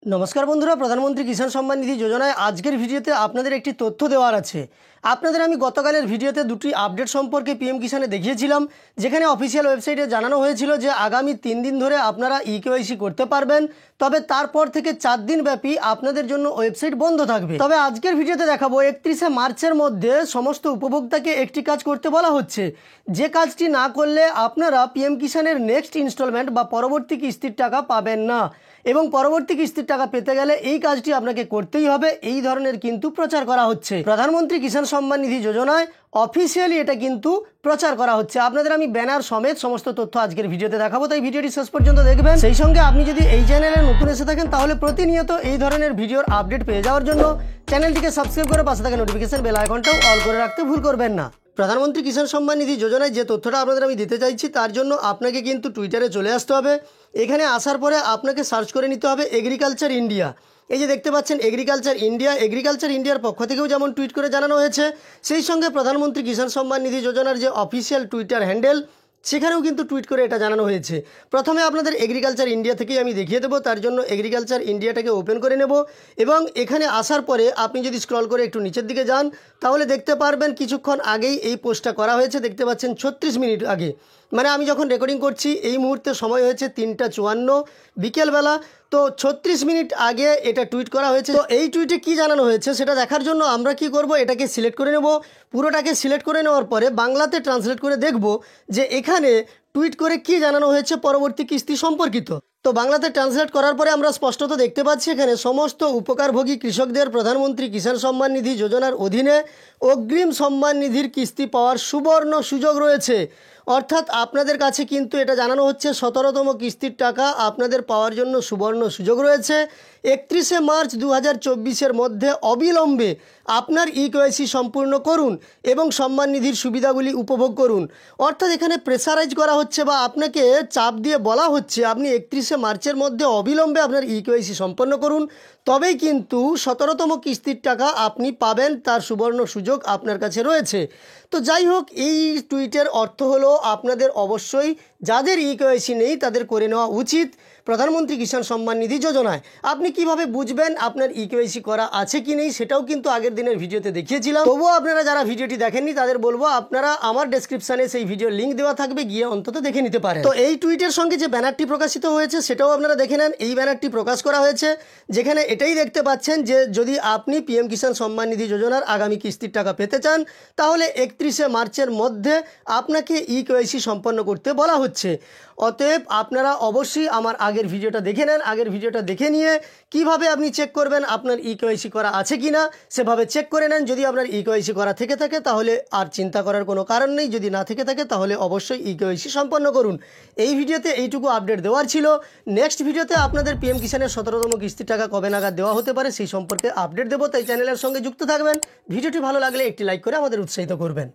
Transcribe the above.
নমস্কার বন্ধুরা, প্রধানমন্ত্রী কিষাণ সম্মান নিধি যোজনায় আজকের ভিডিওতে আপনাদের একটি তথ্য দেওয়ার আছে। আপনাদের আমি গতকালের ভিডিওতে দুটি আপডেট সম্পর্কে পিএম কিষাণে দেখিয়েছিলাম, যেখানে অফিসিয়াল ওয়েবসাইটে জানানো হয়েছিল যে আগামী 3 দিন ধরে আপনারা ইকেওয়াইসি করতে পারবেন, তবে তারপর থেকে 4 দিন ব্যাপী আপনাদের জন্য ওয়েবসাইট বন্ধ থাকবে। তবে আজকের ভিডিওতে দেখাবো 31শে মার্চের মধ্যে সমস্ত উপভোক্তাকে একটি কাজ করতে বলা হচ্ছে, যে কাজটি না করলে আপনারা পিএম কিষাণের নেক্সট ইনস্টলমেন্ট বা পরবর্তী কিস্তির টাকা পাবেন না, এবং পরবর্তী কিস্তির টাকা পেতে গেলে এই কাজটি আপনাকে করতেই হবে। এই ধরনের কিন্তু প্রচার করা হচ্ছে প্রধানমন্ত্রী কিষাণ সম্মান নিধি যোজনায়। অফিসিয়ালি এটা কিন্তু প্রচার করা হচ্ছে। আপনাদের আমি ব্যানার সমেত সমস্ত তথ্য আজকের ভিডিওতে দেখাবো, তাই ভিডিওটি শেষ পর্যন্ত দেখবেন। সেই সঙ্গে আপনি যদি এই চ্যানেলে নতুন এসে থাকেন, তাহলে প্রতিনিয়ত এই ধরনের ভিডিওর আপডেট পেয়ে যাওয়ার জন্য চ্যানেলটিকে সাবস্ক্রাইব করে পাশে থাকা নোটিফিকেশন বেল আইকনটাও অল করে রাখতে ভুল করবেন না। প্রধানমন্ত্রী কিষাণ সম্মান নিধি যোজনায় যে তথ্যটা আপনাদের আমি দিতে চাইছি, তার জন্য আপনাকে কিন্তু টুইটারে চলে আসতে হবে। এখানে আসার পরে আপনাকে সার্চ করে নিতে হবে এগ্রিকালচার ইন্ডিয়া। এই যে দেখতে পাচ্ছেন এগ্রিকালচার ইন্ডিয়ার পক্ষ থেকেও যেমন টুইট করে জানানো হয়েছে, সেই সঙ্গে প্রধানমন্ত্রী কিষাণ সম্মান নিধি যোজনার যে অফিসিয়াল টুইটার হ্যান্ডেল, সেখানেও কিন্তু টুইট করে এটা জানানো হয়েছে। প্রথমে আপনাদের এগ্রিকালচার ইন্ডিয়া থেকেই আমি দেখিয়ে দেবো। তার জন্য এগ্রিকালচার ইন্ডিয়াটাকে ওপেন করে নেব, এবং এখানে আসার পরে আপনি যদি স্ক্রল করে একটু নিচের দিকে যান, তাহলে দেখতে পারবেন কিছুক্ষণ আগেই এই পোস্টটা করা হয়েছে। দেখতে পাচ্ছেন 36 মিনিট আগে, মানে আমি যখন রেকর্ডিং করছি এই মুহূর্তে সময় হয়েছে 3টা 54 বিকেলবেলা। তো 36 মিনিট আগে এটা টুইট করা হয়েছে। তো এই টুইটে কি জানানো হয়েছে সেটা দেখার জন্য আমরা কি করব, এটাকে সিলেক্ট করে নেব। পুরোটাকে সিলেক্ট করে নেওয়ার পরে বাংলাতে ট্রান্সলেট করে দেখব যে এখানে টুইট করে কি জানানো হয়েছে পরবর্তী কিস্তি সম্পর্কিত। তো বাংলাতে ট্রান্সলেট করার পরে আমরা স্পষ্টত দেখতে পাচ্ছি এখানে সমস্ত উপকারভোগী কৃষকদের প্রধানমন্ত্রী কিষাণ সম্মান নিধি যোজনার অধীনে অগ্রিম সম্মান নিধির কিস্তি পাওয়ার সুবর্ণ সুযোগ রয়েছে। অর্থাৎ আপনাদের কাছে কিন্তু এটা জানানো হচ্ছে 17তম কিস্তির টাকা আপনাদের পাওয়ার জন্য সুবর্ণ সুযোগ রয়েছে। 31শে মার্চ 2024-এর মধ্যে অবিলম্বে আপনার ইকেওয়াইসি সম্পূর্ণ করুন এবং সম্মান নিধির সুবিধাগুলি উপভোগ করুন। অর্থাৎ এখানে প্রেসারাইজ করা হচ্ছে বা আপনাকে চাপ দিয়ে বলা হচ্ছে আপনি 31শে মার্চের মধ্যে অবিলম্বে আপনার ইকেওয়াইসি সম্পন্ন করুন, তবেই কিন্তু 17তম কিস্তির টাকা আপনি পাবেন, তার সুবর্ণ সুযোগ আপনার কাছে রয়েছে। তো যাই হোক, এই টুইটের অর্থ হলো আপনাদের অবশ্যই যাদের ইকেওয়াইসি নেই তাদের করে নেওয়া উচিত প্রধানমন্ত্রী কিষাণ সম্মান নিধি যোজনায়। আপনি কিভাবে বুঝবেন আপনার ইকেওয়াইসি করা আছে কি নেই, সেটাও কিন্তু আগের দিনের ভিডিওতে দেখিয়েছিলাম। তবুও আপনারা যারা ভিডিওটি দেখেননি তাদের বলবো আপনারা আমার ডেসক্রিপশানে সেই ভিডিওর লিঙ্ক দেওয়া থাকবে, গিয়ে অন্তত দেখে নিতে পারেন। তো এই টুইটের সঙ্গে যে ব্যানারটি প্রকাশিত হয়েছে সেটাও আপনারা দেখে নেন। এই ব্যানারটি প্রকাশ করা হয়েছে, যেখানে এটাই দেখতে পাচ্ছেন যে যদি আপনি পিএম কিষাণ সম্মান নিধি যোজনার আগামী কিস্তির টাকা পেতে চান, তাহলে 31শে মার্চের মধ্যে আপনাকে ইকেওয়াইসি সম্পন্ন করতে বলা হচ্ছে। অতএব আপনারা অবশ্যই আমার আগের ভিডিওটা দেখে নেন। আগের ভিডিওটা দেখে নিয়ে কিভাবে আপনি চেক করবেন আপনার ইকেওয়াইসি করা আছে কি না, সেভাবে চেক করে নেন। যদি আপনার ইকেওয়াইসি করা থেকে থাকে তাহলে আর চিন্তা করার কোনো কারণ নেই, যদি না থেকে থাকে তাহলে অবশ্যই ইকেওয়াইসি সম্পন্ন করুন। এই ভিডিওতে এইটুকু আপডেট দেওয়ার ছিল। নেক্সট ভিডিওতে আপনাদের পিএম কিষাণের 17তম কিস্তির টাকা কবে নাগাদ দেওয়া হতে পারে সেই সম্পর্কে আপডেট দেবো, তাই চ্যানেলের সঙ্গে যুক্ত থাকবেন। ভিডিওটি ভালো লাগলে একটি লাইক করে আমাদের উৎসাহিত করবেন।